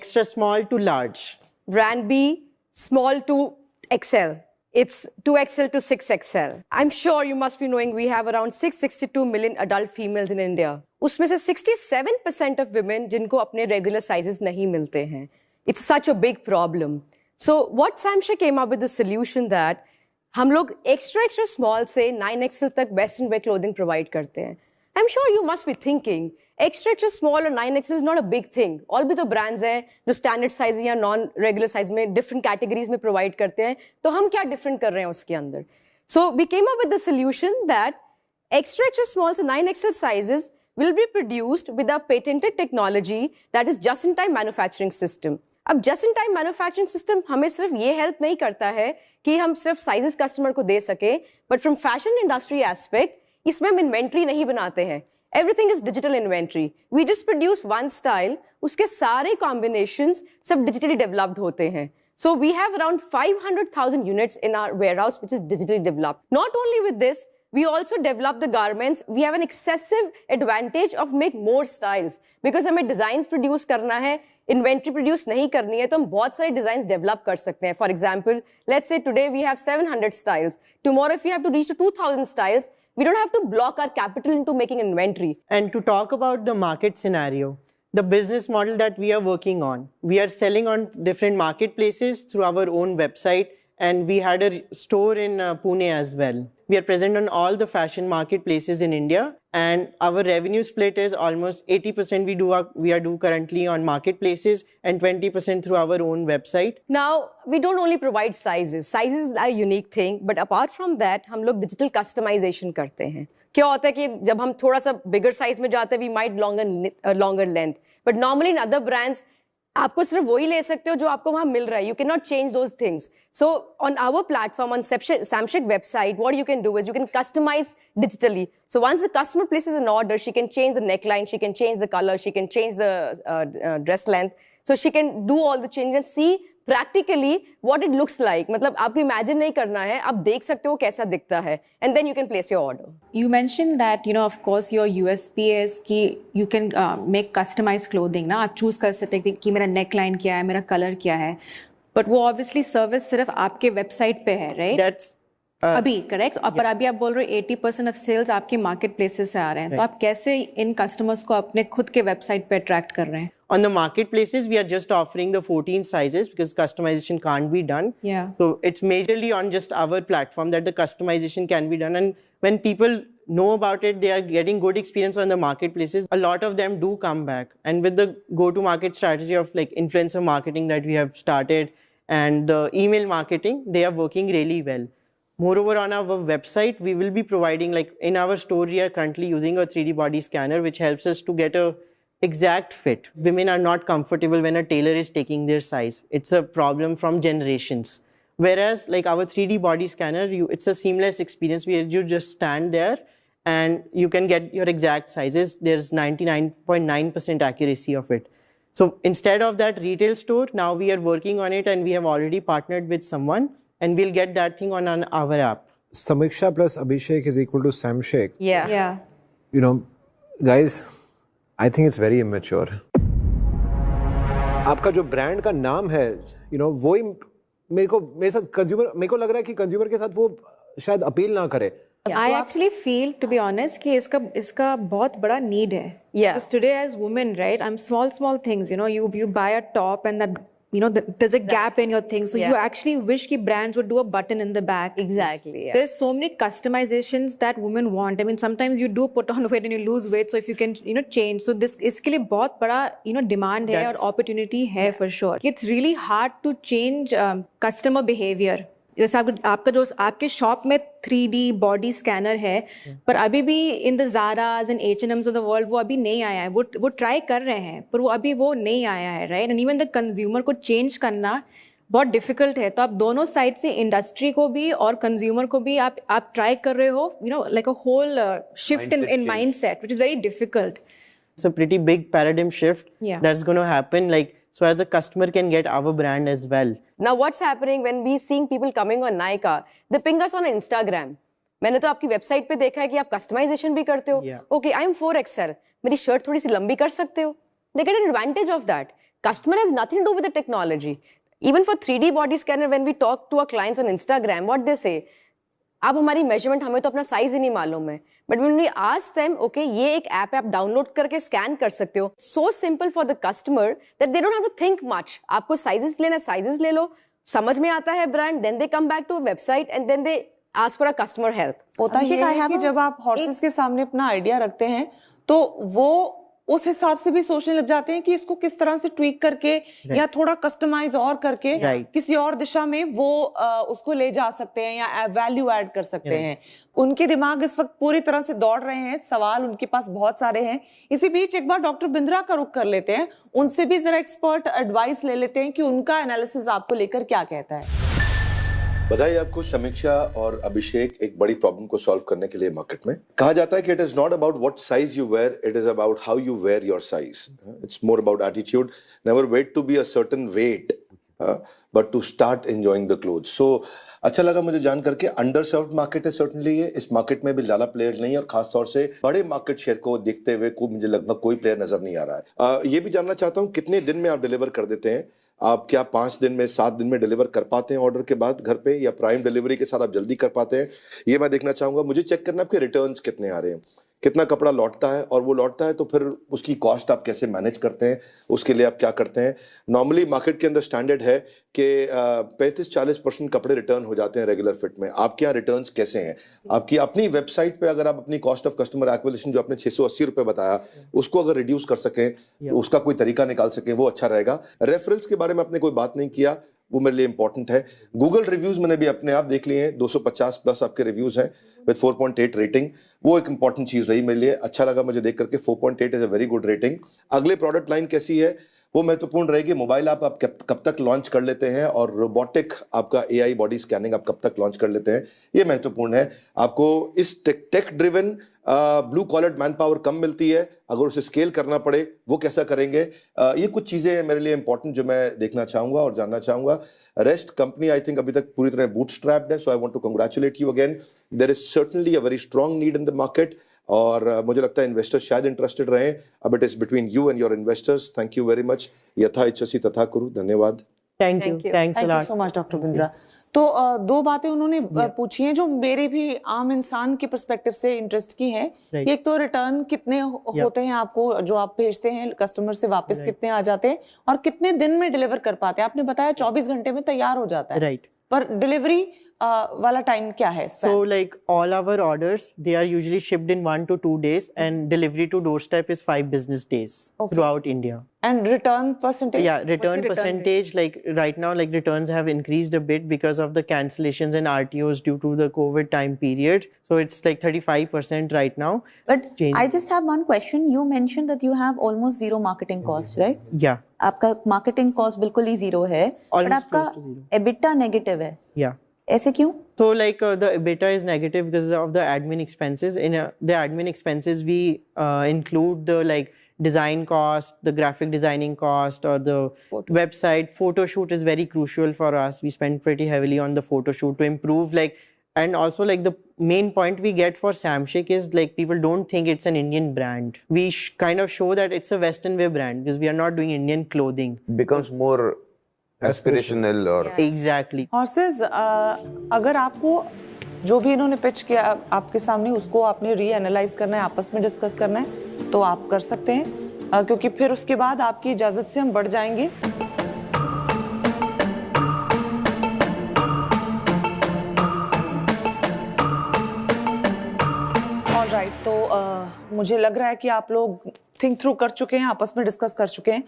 N: extra small to large.
M: Brand B, small to XL. It's 2XL to 6XL. I'm sure you must be knowing we have around 662 million adult females in India. उसमें से 67% of women जिनको अपने regular sizes नहीं मिलते हैं. It's such a big problem. So what Samshake came up with the solution that हम लोग extra small से 9XL तक western wear clothing provide करते हैं. I'm sure you must be thinking, extra small और 9XL is not a big thing. और भी तो brands हैं जो standard size या non regular size में different categories में provide करते हैं. तो हम क्या different कर रहे हैं उसके अंदर? So we came up with the solution that extra small से 9XL sizes will be produced with a patented technology that is just-in-time manufacturing system. अब just-in-time manufacturing system हमें सिर्फ ये help नहीं करता है कि हम सिर्फ sizes customer को दे सके, but from fashion industry aspect इसमें हम inventory नहीं बनाते हैं. Everything is digital inventory. We just produce one style. उसके सारे combinations सब digitally developed होते हैं. So we have around 500,000 units in our warehouse which is digitally developed. Not only with this, we also develop the garments. We have an excessive advantage of make more styles because हमें designs produce करना है, inventory produce नहीं करनी है, तो हम बहुत सारे designs develop कर सकते हैं. For example, let's say today we have 700 styles. Tomorrow if we have to reach to 2,000 styles, we don't have to block our capital into making inventory.
N: And to talk about the market scenario, the business model that we are working on, we are selling on different marketplaces through our own website and we had a store in Pune as well. We are present on all the fashion marketplaces in India, and our revenue split is almost 80% we are do currently on marketplaces and 20% through our own website.
M: Now, we don't only provide sizes. Sizes are a unique thing, but apart from that, हम लोग digital customization करते हैं. क्या होता है कि जब हम थोड़ा सा bigger size में जाते हैं, we might longer length. But normally in other brands, आपको सिर्फ वही ले सकते हो जो आपको वहाँ मिल रहा है. You cannot change those things. So on our platform, on Samshek website, what you can do is you can customize digitally. So once the customer places an order, she can change the neckline, she can change the color, she can change the dress length. So she can do all the changes and see practically what it looks like. मतलब आपको imagine नहीं करना है, आप देख सकते हो कैसा दिखता है, and then you can place your order.
H: You mentioned that, you know, of course, your USP is कि you can make customized clothing. ना आप choose कर सकते हैं कि मेरा neckline क्या है, मेरा color क्या है. But वो obviously service सिर्फ आपके website पे है, right?
N: That's
H: अभी करेक्ट और पर अभी आप बोल रहे हो 80% ऑफ सेल्स आपके मार्केट प्लेसेस से आ रहे हैं तो आप कैसे इन कस्टमर्स को अपने खुद के वेबसाइट पे अट्रैक्ट कर रहे हैं?
N: On the marketplaces, we are just offering the 14 sizes because customization can't be done.
H: Yeah.
N: So it's majorly on just our platform that the customization can be done. And when people know about it, they are getting good experience on the marketplaces. A lot of them do come back. And with the go-to-market strategy of like influencer marketing that we have started and the email marketing, they are working really well. Moreover, on our website, we will be providing, like in our store, we are currently using a 3D body scanner, which helps us to get a exact fit. Women are not comfortable when a tailor is taking their size. It's a problem from generations. Whereas like our 3D body scanner, it's a seamless experience where you just stand there and you can get your exact sizes. There's 99.9% accuracy of it. So instead of that retail store, now we are working on it and we have already partnered with someone and we'll get that thing on our app.
G: Samiksha plus Abhishek is equal to Samshek.
H: Yeah.
G: You know, guys, I think it's very immature. आपका जो brand का नाम है, you know, वो ही मेरे साथ consumer, मेरे को लग रहा है कि कंज्यूमर के साथ वो शायद अपील ना करे.
H: I actually feel, to be honest, कि इसका बहुत बड़ा need है.
M: Yeah.
H: Because today as women, right, I'm small things, you know, you buy a top and that, you know, there's a gap in your thing. So you actually wish कि brands would do a button in the back.
M: Exactly. Yeah.
H: There's so many customizations that women want. I mean, sometimes you do put on weight and you lose weight. So if you can, you know, change. So इसके लिए बहुत बड़ा, you know, demand है और opportunity है for sure. It's really hard to change customer behavior. जैसे आपका जो आपके शॉप में 3D बॉडी स्कैनर है पर अभी भी in the Zaras and H&M's of the world वो अभी नहीं आया है. वो ट्राई कर रहे हैं पर वो अभी वो नहीं आया है, right? And even the consumer को चेंज करना बहुत डिफिकल्ट है. तो आप दोनों साइड से इंडस्ट्री को भी और कंज्यूमर को भी आप ट्राई कर रहे हो, you know, like a whole shift in mindset which is very difficult.
N: It's a pretty big paradigm shift that's going to happen, like, so as a customer can get our brand as well.
M: Now what's happening when we seeing people coming on Nykaa, they ping us on Instagram. मैंने तो आपकी website पे देखा है कि आप customization भी करते हो. Okay, I am 4XL. मेरी शर्ट थोड़ी सी लंबी कर सकते हो. They get an advantage of that. Customer has nothing to do with the technology. Even for 3D body scanner, when we talk to our clients on Instagram, what they say, आप हमारी measurement, हमें तो अपना size ही नहीं मालूम है. But when we ask them, okay, ये एक ऐप है, आप डाउनलोड करके स्कैन कर सकते हो. So simple for the customer that they don't have to think much. आपको साइजेस लेना, साइजेस ले लो, समझ में आता है brand, then they come back to website and then they ask for a customer help.
A: होता ये है कि जब आप हॉर्सेस के सामने अपना आइडिया रखते हैं तो वो उस हिसाब से भी सोचने लग जाते हैं कि इसको किस तरह से ट्वीक करके या थोड़ा कस्टमाइज और करके किसी और दिशा में वो उसको ले जा सकते हैं या वैल्यू ऐड कर सकते हैं. उनके दिमाग इस वक्त पूरी तरह से दौड़ रहे हैं, सवाल उनके पास बहुत सारे हैं. इसी बीच एक बार डॉक्टर बिंद्रा का रुख कर लेते हैं, उनसे भी जरा एक्सपर्ट एडवाइस ले लेते हैं कि उनका एनालिसिस आपको लेकर क्या कहता है.
K: बधाई आपको समीक्षा और अभिषेक एक बड़ी प्रॉब्लम को सॉल्व करने के लिए मार्केट में. कहा जाता है कि it is not about what size you wear, it is about how you wear your size. It's more about attitude. Never wait to be a certain weight but to start enjoying the clothes. So अच्छा लगा मुझे जान करके. Under served market है certainly ये. इस market में भी ज्यादा प्लेयर्स नहीं है और खासतौर से बड़े मार्केट शेयर को देखते हुए को मुझे लगभग कोई प्लेयर नजर नहीं आ रहा है. ये भी जानना चाहता हूँ कितने दिन में आप डिलीवर कर देते हैं? आप क्या 5 दिन में, 7 दिन में डिलीवर कर पाते हैं ऑर्डर के बाद घर पे, या प्राइम डिलीवरी के साथ आप जल्दी कर पाते हैं? ये मैं देखना चाहूंगा. मुझे चेक करना आपके रिटर्न्स कितने आ रहे हैं. कितना कपड़ा लौटता है, और वो लौटता है तो फिर उसकी कॉस्ट आप कैसे मैनेज करते हैं, उसके लिए आप क्या करते हैं। नॉर्मली मार्केट के अंदर स्टैंडर्ड है कि 35-40% कपड़े रिटर्न हो जाते हैं रेगुलर फिट में। आपके यहाँ रिटर्न्स कैसे हैं? आपकी अपनी वेबसाइट पे अगर आप अपनी कॉस्ट ऑफ कस्टमर एक्विजिशन जो आपने 680 रुपये बताया उसको अगर रिड्यूस कर सकें, उसका कोई तरीका निकाल सकें, वो अच्छा रहेगा। रेफरल्स के बारे में आपने कोई बात नहीं किया, वो मेरे लिए इंपॉर्टेंट है। गूगल रिव्यूज मैंने भी अपने आप देख लिए हैं, 250 प्लस आपके रिव्यूज हैं विद 4.8 रेटिंग। वो एक इंपॉर्टेंट चीज रही मेरे लिए, अच्छा लगा मुझे देख करके। 4.8 is a very good rating. अगले प्रोडक्ट लाइन कैसी है वो महत्वपूर्ण रहेगी। मोबाइल आप कब तक लॉन्च कर लेते हैं, और रोबोटिक आपका AI बॉडी स्कैनिंग आप कब तक लॉन्च कर लेते हैं, ये महत्वपूर्ण है। आपको इस tech driven blue collar man power कम मिलती है, अगर उसे स्केल करना पड़े वो कैसा करेंगे, ये कुछ चीजें मेरे लिए इंपॉर्टेंट जो मैं देखना चाहूंगा और जानना चाहूंगा। रेस्ट कंपनी आई थिंक अभी तक पूरी तरह बूटस्ट्रैप्ड है, so I want to congratulate you again. There is certainly a very strong need in the market, और मुझे लगता है इन्वेस्टर्स शायद इंटरेस्टेड रहे। अब it is between you and your investors. Thank you very much. यथा इच्छसि तथा कुरु। धन्यवाद।
N: Thank you, thanks a lot
A: so much doctor Bindra. तो दो बातें उन्होंने पूछी हैं जो मेरे भी आम इंसान के पर्सपेक्टिव से इंटरेस्ट की हैं। एक तो रिटर्न कितने होते हैं आपको, जो आप भेजते हैं कस्टमर से वापस कितने आ जाते हैं, और कितने दिन में डिलीवर कर पाते हैं। आपने बताया 24 घंटे में तैयार हो जाता है, पर डिलीवरी वाला टाइम क्या है?
N: So like all our orders, they are usually shipped in 1 to 2 days, and delivery to doorstep is 5 business days throughout India.
A: And return percentage?
N: Yeah, return percentage, like right now, like returns have increased a bit because of the cancellations and RTOs due to the COVID time period. So it's like 35% right now.
I: But I just have one question. You mentioned that you have almost zero marketing cost, right?
N: Yeah.
I: आपका marketing cost बिल्कुल ही zero है, but आपका EBITDA negative है.
N: Yeah.
I: ऐसे क्यों?
N: So like the EBITDA is negative because of the admin expenses. In the admin expenses, we include the like design cost, the graphic designing cost, or the website. Photo shoot is very crucial for us. We spend pretty heavily on the photo shoot to improve like, and also like the main point we get for Samshik is like people don't think it's an Indian brand. We kind of show that it's a Western wear brand because we are not doing Indian clothing.
L: Becomes more aspirational और
N: exactly.
A: Horses, अगर आपको जो भी इन्होंने pitch किया आपके सामने उसको आपने रीएनालाइज करना है, आपस में डिस्कस करना है, तो आप कर सकते हैं, क्योंकि फिर उसके बाद आपकी इजाजत से हम बढ़ जाएंगे। ऑलराइट, तो मुझे लग रहा है कि आप लोग थिंक थ्रू कर चुके हैं, आपस में डिस्कस कर चुके हैं।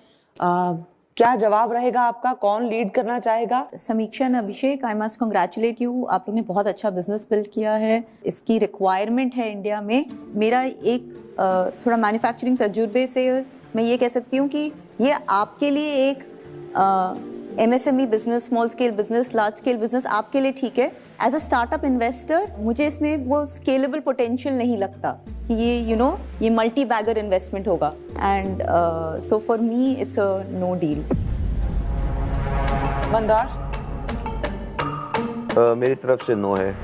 A: क्या जवाब रहेगा आपका? कौन लीड करना चाहेगा?
I: समीक्षा and Abhishek, I must congratulate you. आप लोग ने बहुत अच्छा बिजनेस बिल्ड किया है, इसकी रिक्वायरमेंट है इंडिया में। मेरा एक थोड़ा मैन्युफैक्चरिंग तजुर्बे से मैं ये कह सकती हूँ कि ये आपके लिए एक MSME business, small scale business, large scale business आपके लिए ठीक है। एज अ स्टार्टअप इन्वेस्टर मुझे इसमें वो स्केलेबल पोटेंशियल नहीं लगता कि ये ये मल्टी बैगर इन्वेस्टमेंट होगा, and so for me it's a no deal.
A: Mandar?
L: मेरी तरफ से नो है।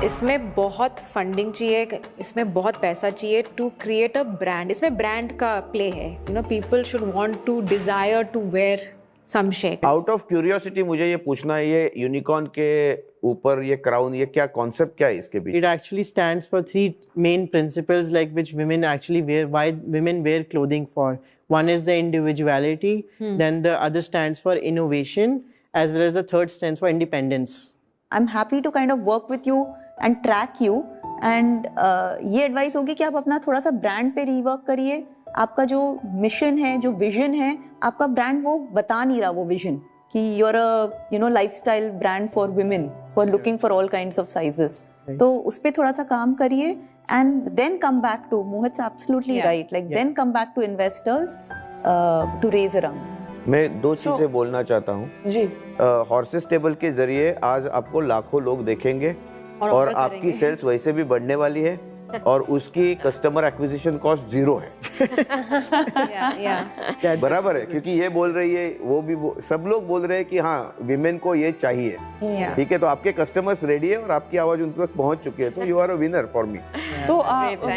H: इसमें बहुत फंडिंग चाहिए, इसमें बहुत पैसा चाहिए टू क्रिएट अ ब्रांड। इसमें ब्रांड का प्ले है, people should want to desire to wear Samshik.
L: Out of curiosity मुझे ये पूछना है, ये यूनिकॉर्न के ऊपर ये क्राउन, ये क्या कॉन्सेप्ट क्या है इसके पीछे?
N: It actually stands for 3 main principles like which women actually wear, why women wear clothing for. One is the individuality, then the other stands for innovation, as well as the third stands for independence.
I: I'm happy to kind of work with you and track you, and ये advice होगी कि आप अपना थोड़ा सा brand पे rework करिए। आपका जो मिशन है, जो विजन है, आपका ब्रांड वो बता नहीं रहा वो विजन कि you're a lifestyle brand for women who are looking for all kinds of sizes. तो उस पे थोड़ा सा काम करिए, and then come back to Mohit's absolutely right, like then come back to investors to raise a round.
L: मैं 2 चीजें बोलना चाहता हूँ
A: जी।
L: हॉर्सेस टेबल के जरिए आज आपको लाखों लोग देखेंगे और आपकी सेल्स वैसे भी बढ़ने वाली है, और उसकी कस्टमर एक्विजिशन कॉस्ट 0 है। बराबर है, क्योंकि ये बोल रही है, वो भी सब लोग बोल रहे हैं कि हाँ विमेन को ये चाहिए, ठीक है, तो आपके कस्टमर्स रेडी है और आपकी आवाज उन तक पहुंच चुकी है, तो you are a winner for me.
A: तो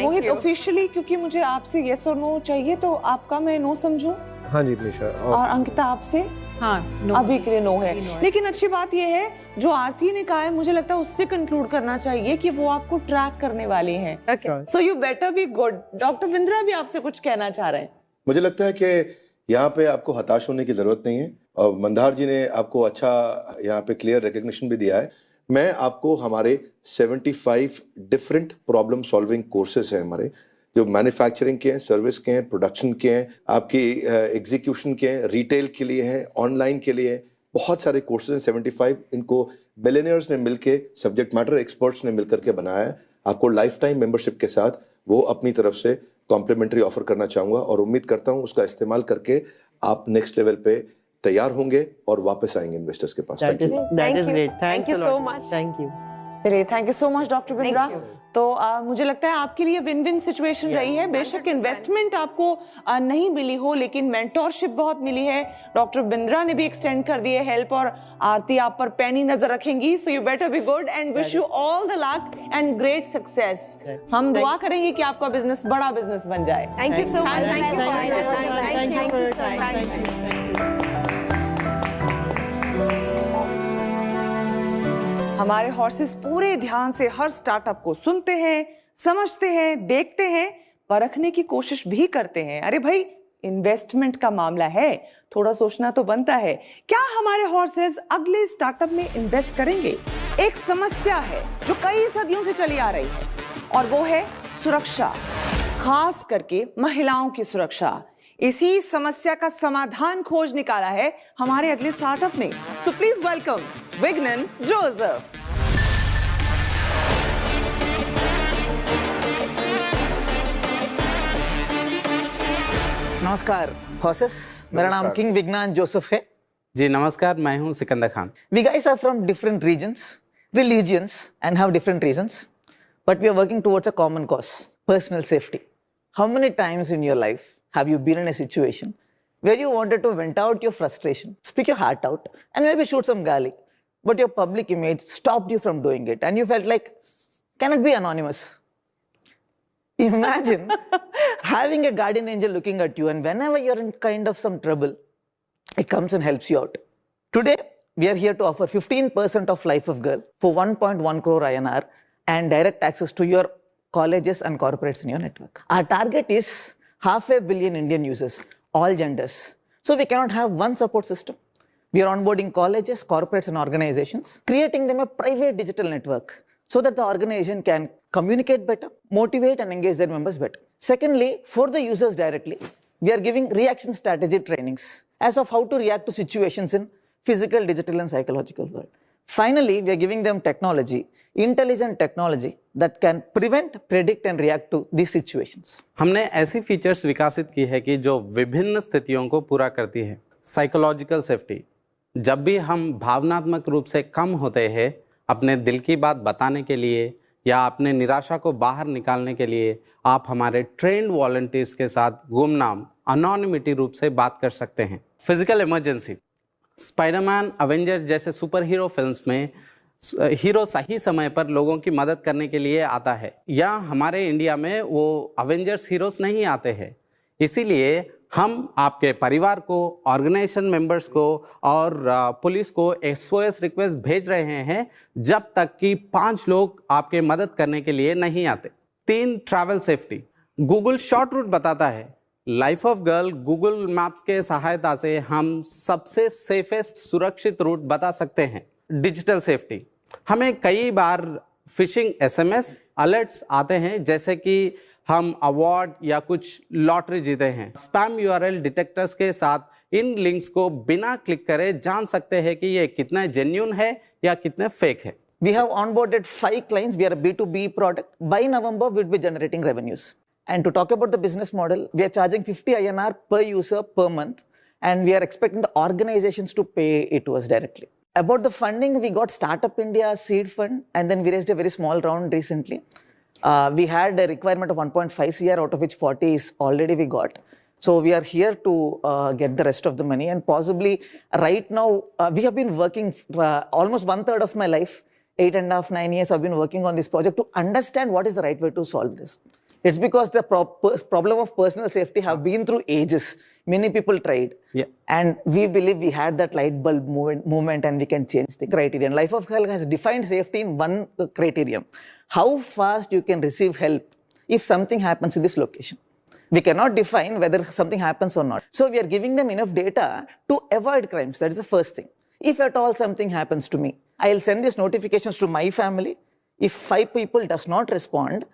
A: मोहित, ऑफिशियली क्योंकि मुझे आपसे यस और नो चाहिए, तो आपका मैं नो समझूं?
G: हाँ जी प्लीज।
A: और अंकिता आपसे?
H: हाँ,
A: अभी के लिए नो है। लेकिन अच्छी बात यह है जो आरती ने कहा है, मुझे लगता है उससे कंक्लूड करना चाहिए कि वो आपको ट्रैक करने वाले हैं। So you better be good. Doctor Bindra भी आपसे कुछ कहना चाह रहे हैं।
K: मुझे लगता है कि यहाँ पे आपको हताश होने की जरूरत नहीं है, और मंदार जी ने आपको अच्छा यहाँ पे क्लियर रिकग्निशन भी दिया है। मैं आपको हमारे 75 डिफरेंट प्रॉब्लम सॉल्विंग कोर्सेज हैं हमारे, जो मैन्युफैक्चरिंग के हैं, सर्विस के हैं, प्रोडक्शन के हैं, आपकी एग्जीक्यूशन के हैं, रिटेल के लिए हैं, ऑनलाइन के लिए हैं, बहुत सारे कोर्सेज हैं 75। इनको बिलियनियर्स ने मिलके, सब्जेक्ट मैटर एक्सपर्ट्स ने मिलकर के बनाया है। आपको लाइफ टाइम मेंबरशिप के साथ वो अपनी तरफ से कॉम्प्लीमेंट्री ऑफर करना चाहूँगा, और उम्मीद करता हूँ उसका इस्तेमाल करके आप नेक्स्ट लेवल पे तैयार होंगे और वापस आएंगे इन्वेस्टर्स के पास।
N: That is great. Thank you so much. Thank you.
A: चलिए, thank you so much doctor Bindra. तो मुझे लगता है आपके लिए विन विन सिचुएशन रही है। बेशक इन्वेस्टमेंट आपको नहीं मिली हो, लेकिन मेंटोरशिप बहुत मिली है। डॉक्टर बिंद्रा ने भी एक्सटेंड कर दी है हेल्प, और आरती आप पर पैनी नजर रखेंगी। So you better be good and wish you all the luck and great success. हम दुआ करेंगे कि आपका बिजनेस बड़ा बिजनेस बन जाए।
J: Thank you so much.
A: हमारे हॉर्सेस पूरे ध्यान से हर स्टार्टअप को सुनते हैं, समझते हैं, देखते हैं, परखने की कोशिश भी करते हैं। अरे भाई, इन्वेस्टमेंट का मामला है, थोड़ा सोचना तो बनता है। क्या हमारे हॉर्सेस अगले स्टार्टअप में इन्वेस्ट करेंगे? एक समस्या है जो कई सदियों से चली आ रही है, और वो है सुरक्षा, खास करके महिलाओं की सुरक्षा। इसी समस्या का समाधान खोज निकाला है हमारे अगले स्टार्टअप में। So please welcome Vignan Joseph.
O: नमस्कार हॉर्सेस, मेरा नाम किंग विज्ञान जोसेफ है।
P: जी नमस्कार, मैं हूं Sikandar Khan.
O: We guys are from different regions, religions, and have different reasons, but we are working towards a common cause: personal safety. How many times in your life have you been in a situation where you wanted to vent out your frustration, speak your heart out, and maybe shoot some galley, but your public image stopped you from doing it, and you felt like, can it be anonymous? Imagine having a guardian angel looking at you, and whenever you're in kind of some trouble, it comes and helps you out. Today, we are here to offer 15% of Life of Girl for 1.1 crore INR and direct access to your colleges and corporates in your network. Our target is 500 million Indian users, all genders. So we cannot have one support system. We are onboarding colleges, corporates, and organizations, creating them a private digital network so that the organization can communicate better, motivate and engage their members better. Secondly, for the users directly, we are giving reaction strategy trainings as of how to react to situations in physical, digital, and psychological world. Finally, we are giving them technology, intelligent technology that can prevent, predict, and react to these situations.
P: हमने ऐसी features विकसित की है कि जो विभिन्न स्थितियों को पूरा करती है। साइकोलॉजिकल सेफ्टी, जब भी हम भावनात्मक रूप से कम होते हैं, अपने दिल की बात बताने के लिए या अपने निराशा को बाहर निकालने के लिए आप हमारे ट्रेंड वॉलंटियर्स के साथ गुमनाम अनोनिमिटी रूप से बात कर सकते हैं। फिजिकल इमरजेंसी, स्पाइडरमैन, अवेंजर्स जैसे सुपर हीरो फिल्म्स में हीरो सही समय पर लोगों की मदद करने के लिए आता है, या हमारे इंडिया में वो अवेंजर्स हीरोज नहीं आते हैं। इसीलिए हम आपके परिवार को, ऑर्गेनाइजेशन मेंबर्स को और पुलिस को SOS रिक्वेस्ट भेज रहे हैं जब तक कि 5 लोग आपके मदद करने के लिए नहीं आते। 3, travel safety, Google short route बताता है। Life of girl Google maps के सहायता से हम सबसे सेफेस्ट सुरक्षित रूट बता सकते हैं। डिजिटल सेफ्टी, हमें कई बार फिशिंग SMS अलर्ट्स आते हैं, जैसे कि हम अवार्ड या कुछ लॉटरी जीते हैं। स्पैम URL डिटेक्टर्स के साथ इन लिंक्स को बिना क्लिक करे जान सकते हैं कि ये कितना जेन्युइन है या कितने फेक है।
O: We have onboarded 5 clients. We are a B2B product. By November, we'll be generating revenues. And to talk about the business model, we are charging 50 INR per user per month, and we are expecting the organizations to pay it to us directly. About the funding, we got Startup India seed fund, and then we raised a very small round recently. We had a requirement of 1.5 CR, out of which 40 is already we got. So we are here to get the rest of the money, and possibly right now, we have been working almost 1/3 of my life, 8.5, 9 years I've been working on this project to understand what is the right way to solve this. It's because the problem of personal safety have been through ages. Many people tried.
P: Yeah.
O: And we believe we had that light bulb movement and we can change the criterion. Life of Help has defined safety in one criterion. How fast you can receive help if something happens in this location. We cannot define whether something happens or not. So we are giving them enough data to avoid crimes. That is the first thing. If at all something happens to me, I'll send these notifications to my family. If 5 people does not respond,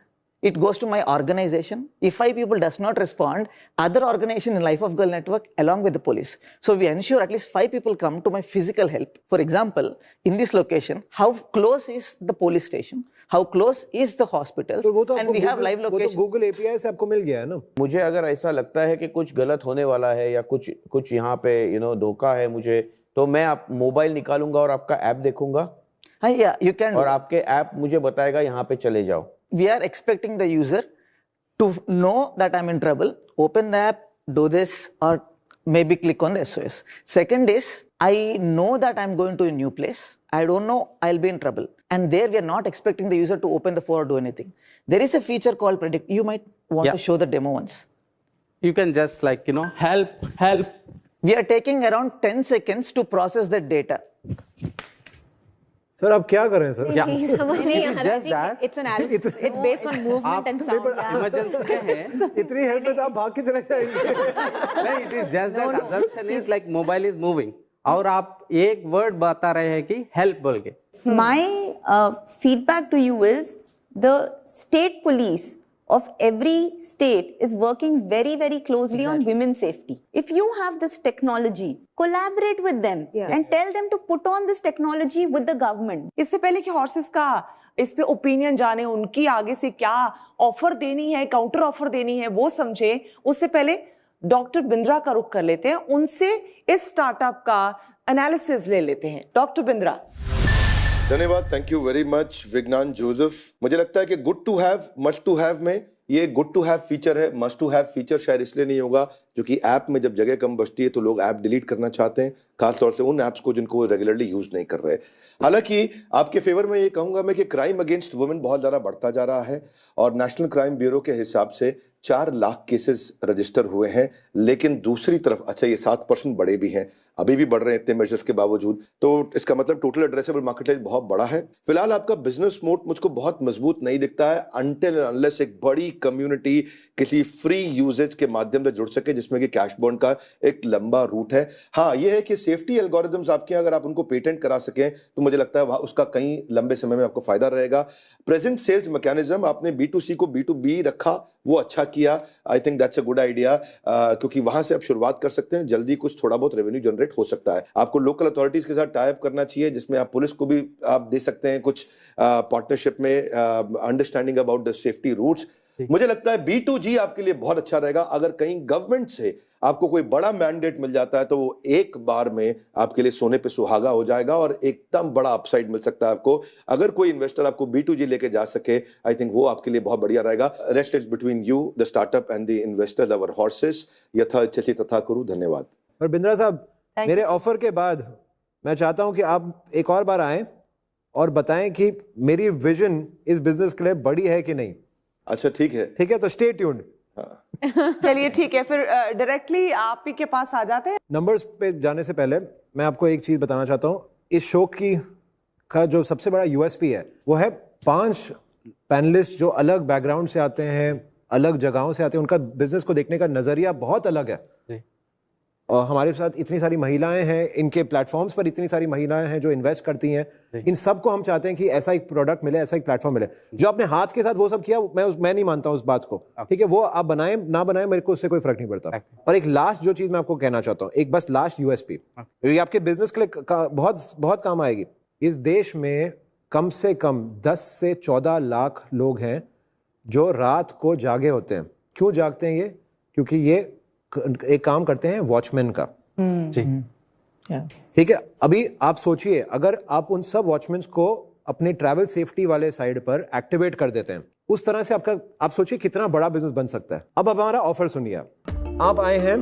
O: it goes to my organization. If 5 people does not respond, other organization in Life of Girl network along with the police. So we ensure at least 5 people come to my physical help. For example, in this location, how close is the police station? How close is the hospitals? And we have live locations.
G: Google API से आपको मिल गया है ना?
L: मुझे अगर ऐसा लगता है कि कुछ गलत होने वाला है या कुछ यहाँ पे धोखा है मुझे, तो मैं आप मोबाइल निकालूंगा और आपका ऐप देखूंगा.
O: हाँ, yeah, you can.
L: और आपके ऐप मुझे बताएगा यहाँ पे चले जाओ.
O: We are expecting the user to know that I'm in trouble, open the app, do this, or maybe click on the SOS. Second is, I know that I'm going to a new place. I don't know I'll be in trouble. And there we are not expecting the user to open the phone or do anything. There is a feature called Predict. You might want to show the demo once.
P: You can just help.
O: We are taking around 10 seconds to process the data.
G: Sir आप क्या कर रहे हैं sir?
J: समझ नहीं आ रहा है. It's based on movement and sound.
P: Emergency में है.
G: इतनी हेल्प है तो आप भाग के चले जाएंगे.
P: नहीं, it is just that assumption is like mobile is moving. और आप एक वर्ड बता रहे हैं कि help बोल के.
I: My feedback to you is the state police of every state is working very, very closely on women's safety. If you have this technology, collaborate with them and tell them to put on this technology with the government.
A: इससे पहले कि horses का इस पे opinion जाने, उनकी आगे से क्या ऑफर देनी है, काउंटर ऑफर देनी है, वो समझे, उससे पहले डॉक्टर बिंद्रा का रुख कर लेते हैं. उनसे इस स्टार्टअप का एनालिसिस ले लेते हैं. डॉक्टर बिंद्रा.
K: धन्यवाद. Thank you very much Vigyan Joseph. मुझे लगता है कि good to have must to have में ये गुड टू हैव फीचर है. मस्ट टू हैव फीचर शायद इसलिए नहीं होगा क्योंकि ऐप में जब जगह कम बचती है तो लोग ऐप डिलीट करना चाहते हैं, खासतौर से उन ऐप्स को जिनको रेगुलरली यूज नहीं कर रहे. हालांकि आपके फेवर में ये कहूंगा मैं कि क्राइम अगेंस्ट वुमेन बहुत ज्यादा बढ़ता जा रहा है और नेशनल क्राइम ब्यूरो के हिसाब से 4 लाख केसेस रजिस्टर हुए हैं. लेकिन दूसरी तरफ अच्छा ये 7% बड़े भी हैं, अभी भी बढ़ रहे हैं इतने मेजर्स के बावजूद. तो इसका मतलब टोटल एड्रेसेबल मार्केट बहुत बड़ा है. फिलहाल आपका बिजनेस मोड मुझको बहुत मजबूत नहीं दिखता है अनटिल अनलेस एक बड़ी कम्युनिटी किसी फ्री यूजेज के माध्यम से जुड़ सके जिसमें कि कैश बर्न का एक लंबा रूट है. हाँ, ये है कि सेफ्टी एल्गोरिथम्स आपके अगर आप उनको पेटेंट करा सकें तो मुझे लगता है उसका कहीं लंबे समय में आपको फायदा रहेगा. प्रेजेंट सेल्स मैकेनिज्म आपने B2C को B2B रखा, वो अच्छा किया. I think that's a good idea क्योंकि वहां से आप शुरुआत कर सकते हैं. जल्दी कुछ थोड़ा बहुत रेवेन्यू जनरेट हो सकता है. आपको लोकल अथॉरिटीज के साथ टाई अप करना चाहिए जिसमें आप पुलिस को भी आप दे सकते हैं कुछ पार्टनरशिप में understanding about the safety routes. मुझे लगता है B2G आपके लिए बहुत अच्छा रहेगा. अगर कहीं गवर्नमेंट से आपको कोई बड़ा मैंडेट मिल जाता है तो वो एक बार में आपके लिए सोने पे सुहागा हो जाएगा और एकदम बड़ा अपसाइड मिल सकता है आपको. अगर कोई इन्वेस्टर आपको B2G लेके जा सके आई थिंक वो आपके लिए बहुत बढ़िया रहेगा. Rest is between you the startup and the investors our horses. यथा इच्छति तथा कुरु. धन्यवाद.
G: और बिंद्रा साहब, मेरे ऑफर के बाद मैं चाहता हूं कि आप एक और बार आएं और बताएं कि मेरी विजन इस बिजनेस के लिए बड़ी है कि नहीं.
K: अच्छा ठीक है.
G: ठीक है, तो स्टे ट्यून्ड.
A: चलिए ठीक है, फिर डायरेक्टली आप ही के पास आ जाते हैं.
G: नंबर्स पे जाने से पहले मैं आपको एक चीज बताना चाहता हूं. इस शो का जो सबसे बड़ा USP है वो है 5 पैनलिस्ट जो अलग बैकग्राउंड से आते हैं, अलग जगहों से आते हैं. उनका बिजनेस को देखने का नजरिया बहुत अलग है. और हमारे साथ इतनी सारी महिलाएं हैं, इनके प्लेटफॉर्म्स पर इतनी सारी महिलाएं हैं जो इन्वेस्ट करती हैं. इन सबको हम चाहते हैं कि ऐसा एक प्रोडक्ट मिले, ऐसा एक प्लेटफॉर्म मिले. जो आपने हाथ के साथ वो सब किया, मैं नहीं मानता उस बात को. ठीक है, वो आप बनाएं ना बनाएं मेरे को उससे कोई फर्क नहीं पड़ता. और एक लास्ट जो चीज मैं आपको कहना चाहता हूँ, एक बस लास्ट USP, ये आपके बिजनेस के लिए बहुत बहुत काम आएगी. इस देश में कम से कम 10 से 14 लाख लोग हैं जो रात को जागे होते हैं. क्यों जागते हैं ये? क्योंकि ये एक काम करते हैं वॉचमैन का. जी ठीक है. अभी आप सोचिए अगर आप उन सब वॉचमैन को अपने ट्रैवल सेफ्टी वाले साइड पर एक्टिवेट कर देते हैं, उस तरह से आप सोचिए कितना बड़ा बिजनेस बन सकता है. अब हमारा ऑफर सुनिए. आप आए हैं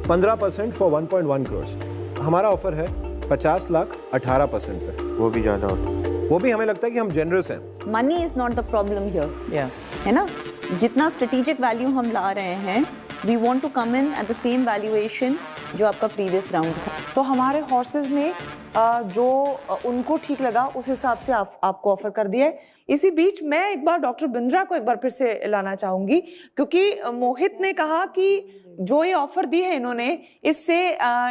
G: 15% फॉर 1.1 करोड़. हमारा ऑफर है 50 लाख 18% पे.
L: वो भी ज्यादा होता है.
G: वो भी हमें लगता है कि हम जेनरस हैं.
I: Money is not the problem here, है ना. जितना स्ट्रेटेजिक वैल्यू हम ला रहे हैं, we want to come in at the same valuation जो आपका प्रीवियस राउंड था।
A: तो हमारे हॉर्सेस ने जो उनको ठीक लगा उस हिसाब से आपको ऑफर कर दिया है। इसी बीच मैं एक बार डॉक्टर बिंद्रा को एक बार फिर से लाना चाहूंगी, क्योंकि मोहित ने कहा कि जो ये ऑफर दी है इन्होंने, इससे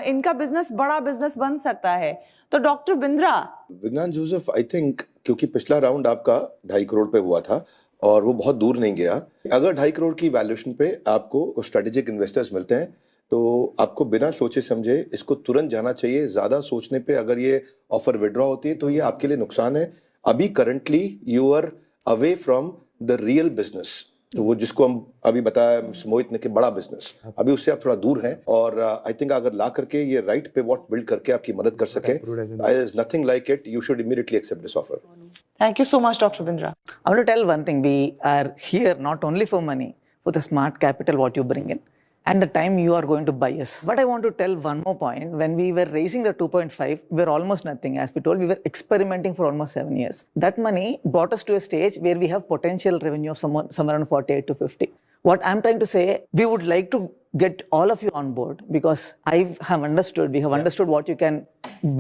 A: इनका बिजनेस बड़ा बिजनेस बन सकता है। तो डॉक्टर बिंद्रा।
K: विज्ञान जोसेफ, आई थिंक क्योंकि पिछला राउंड आपका 2.5 करोड़ पे हुआ था और वो बहुत दूर नहीं गया, अगर 2.5 करोड़ की वैल्यूएशन पे आपको स्ट्रेटेजिक इन्वेस्टर्स मिलते हैं तो आपको बिना सोचे समझे इसको तुरंत जाना चाहिए। ज्यादा सोचने पे अगर ये ऑफर विड्रॉ होती है तो ये आपके लिए नुकसान है। अभी currently you are away from the real business, तो वो जिसको हम अभी बताया मोहित ने कि बड़ा बिजनेस, अभी उससे आप थोड़ा दूर हैं। और आई थिंक अगर ला करके ये राइट पिवट बिल्ड करके आपकी मदद कर सके, is nothing like it, you should immediately accept this offer.
A: Thank you so much, Dr. Bindra.
O: I want to tell one thing. We are here not only for money, for the smart capital what you bring in, and the time you are going to buy us. But I want to tell one more point. When we were raising the 2.5, we were almost nothing. As we told, we were experimenting for almost 7 years. That money brought us to a stage where we have potential revenue of somewhere around 48 to 50. What I'm trying to say, we would like to get all of you on board because I have understood, we have understood what you can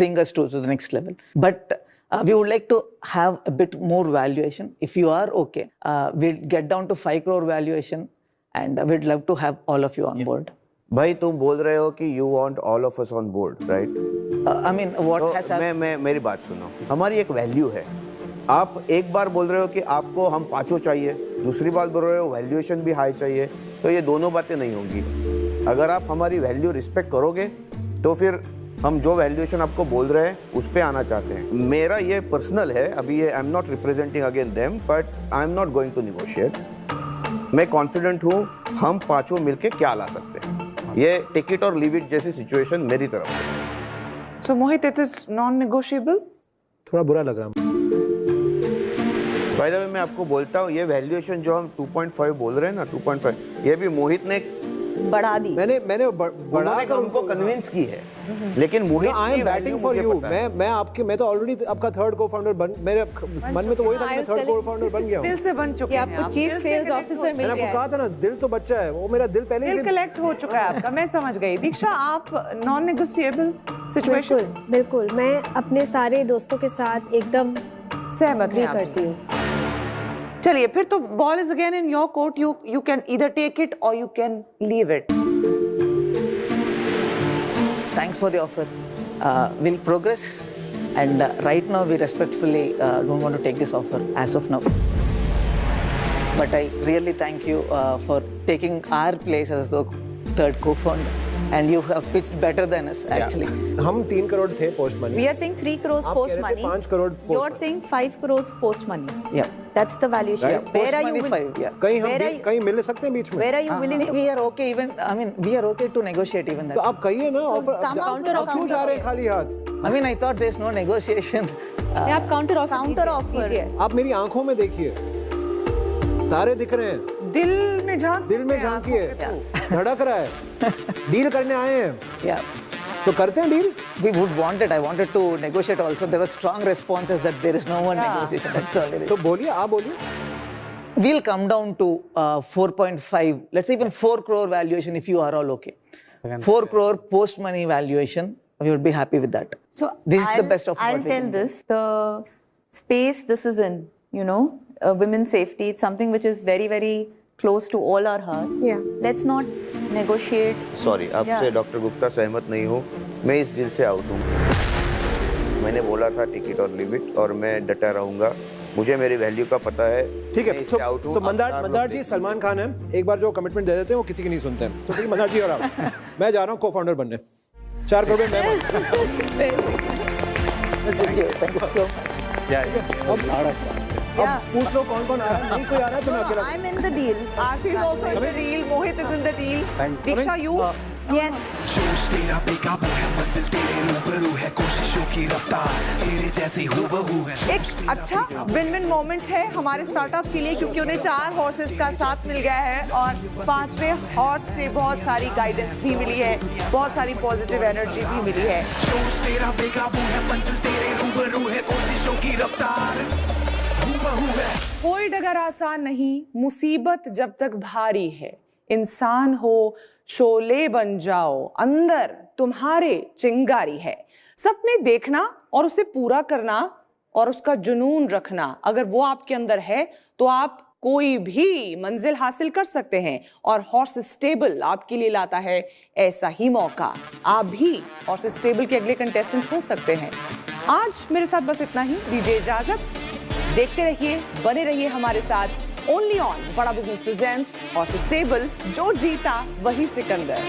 O: bring us to the next level. But we would like to have a bit more valuation. If you are okay, we'll get down to 5 crore valuation and we'd love to have all of you on board.
L: भाई तुम बोल रहे हो कि you want all of us on board, right?
O: I mean, what has happened?
L: मैं मेरी बात सुनो, हमारी एक वैल्यू है। आप एक बार बोल रहे हो कि आपको हम 5 चाहिए, दूसरी बात बोल रहे हो वैल्यूएशन भी हाई चाहिए, तो ये दोनों बातें नहीं होंगी। अगर आप हमारी वैल्यू रिस्पेक्ट करोगे तो फिर हम जो वैल्यूएशन आपको बोल रहे हैं उस पे आना चाहते हैं। मेरा ये पर्सनल है, अभी ये I am not representing again them, but I am not going to negotiate. मैं कॉन्फिडेंट हूँ हम 5 मिलके क्या ला सकते हैं। ये टेक इट और लीव इट जैसी सिचुएशन मेरी तरफ से।
A: So Mohit, it is non-negotiable?
G: थोड़ा बुरा लग रहा है।
L: बाय द वे मैं आपको बोलता हूँ, ये वैल्यूएशन जो हम 2.5 बोल रहे हैं ना, 2.5, ये भी मोहित ने
I: बढ़ा दी।
L: मैंने बढ़ा कर उनको कन्विंस की है, लेकिन Mohit
G: I am batting for you. मैं तो ऑलरेडी आपका थर्ड को-फाउंडर मेरे मन में तो वही था कि मैं थर्ड को-फाउंडर बन गया हूं।
A: दिल से बन चुके हैं
H: आपको चीफ सेल्स ऑफिसर मिल गया।
G: मैंने आपको कहा था ना, दिल तो बच्चा है, वो मेरा दिल पहले
A: से कलेक्ट हो चुका है आपका। मैं समझ गई। दीक्षा, आप नॉन नेगोशिएबल सिचुएशन?
J: बिल्कुल, मैं अपने सारे दोस्तों के साथ एकदम
A: सहमत
J: करती हूँ।
A: चलिए, फिर तो ball is again in your court. You can either take it or you can leave it.
O: Thanks for the offer. We'll progress, and right now we respectfully don't want to take this offer as of now. But I really thank you for taking our place as the third co-founder, and you have pitched better than us actually.
G: हम 3 करोड़ थे post money.
I: We are saying 3 crores post money.
G: 5 crore post
I: You are saying 5 crores post money.
O: Yeah.
I: That's the valuation.
O: Right.
I: Where are you?
O: 5, yeah.
G: कहीं मिल सकते हैं बीच में?
I: Where are you willing to?
O: We are okay even. I mean, we are okay to negotiate even that.
G: तो आप कहिए ना offer. आप क्यों जा रहे हैं खाली हाथ?
O: I mean, I thought there's no negotiation.
H: आप काउंटर ऑफर
G: आप मेरी आंखों में देखिए, तारे दिख रहे हैं।
A: दिल में
G: झांकिए, धड़क रहा है। डील करने आए हैं।
O: Yeah.
G: तो करते हैं deal.
O: We would want it. I wanted to negotiate also. There were strong responses that there is no one negotiation. That's the only reason.
G: तो बोलिए, आप बोलिए।
O: We'll come down to 4.5. Let's say even 4 crore valuation if you are all okay. 4 crore post money valuation. We would be happy with that.
I: So
O: this is the best of.
I: I'll tell this: the space this is in, women's safety. It's something which is very, very close to all our hearts.
J: Yeah.
I: Let's not negotiate.
L: Sorry, आपसे doctor Gupta सहमत नहीं हूँ। मैं इस deal से out हूँ। मैंने बोला था टिकट और लीव इट, और मैं डटा रहूंगा। मुझे मेरी वैल्यू का पता है।
G: ठीक है, तो मंदार जी सलमान खान है, एक बार जो कमिटमेंट दे देते हैं वो किसी की नहीं सुनते हैं। तो ठीक, मंदार जी और आप, मैं जा रहा हूँ को-फाउंडर बनने। 4 करोड़ में अब पूछ लो कौन आ रहा है। नहीं कोई आ रहा है तो मैं अकेला।
I: I'm in the deal.
A: Aarti is also in the deal. Mohit is in the deal. Diksha, you?
J: Yes.
Q: जोश तेरा बेकाबू है, मंजिल तेरे रूबरू है, कोशिशों की रफ्तार तेरे जैसी हूबहू है।
A: एक अच्छा विन-विन मोमेंट है हमारे स्टार्टअप के लिए, क्योंकि उन्हें 4 हॉर्सेस का साथ मिल गया है और 5वें हॉर्स से बहुत सारी गाइडेंस भी मिली है, बहुत सारी पॉजिटिव एनर्जी भी मिली है।
Q: जोश तेरा बेकाबू है, मंजिल तेरे रूबरू है, कोशिशों की रफ्तार हूबहू है।
A: कोई डगर आसान नहीं, मुसीबत जब तक भारी है। इंसान हो शोले बन जाओ, अंदर तुम्हारे चिंगारी है। सपने देखना और उसे पूरा करना और उसका जुनून रखना, अगर वो आपके अंदर है तो आप कोई भी मंजिल हासिल कर सकते हैं। और हॉर्स स्टेबल आपके लिए लाता है ऐसा ही मौका। आप भी हॉर्स स्टेबल के अगले कंटेस्टेंट हो सकते हैं। आज मेरे साथ बस इतना ही, दीजिए इजाजत। देखते रहिए, बने रहिए हमारे साथ ओनली ऑन बड़ा बिजनेस प्रेजेंट्स हॉर्स स्टेबल, जो जीता वही सिकंदर।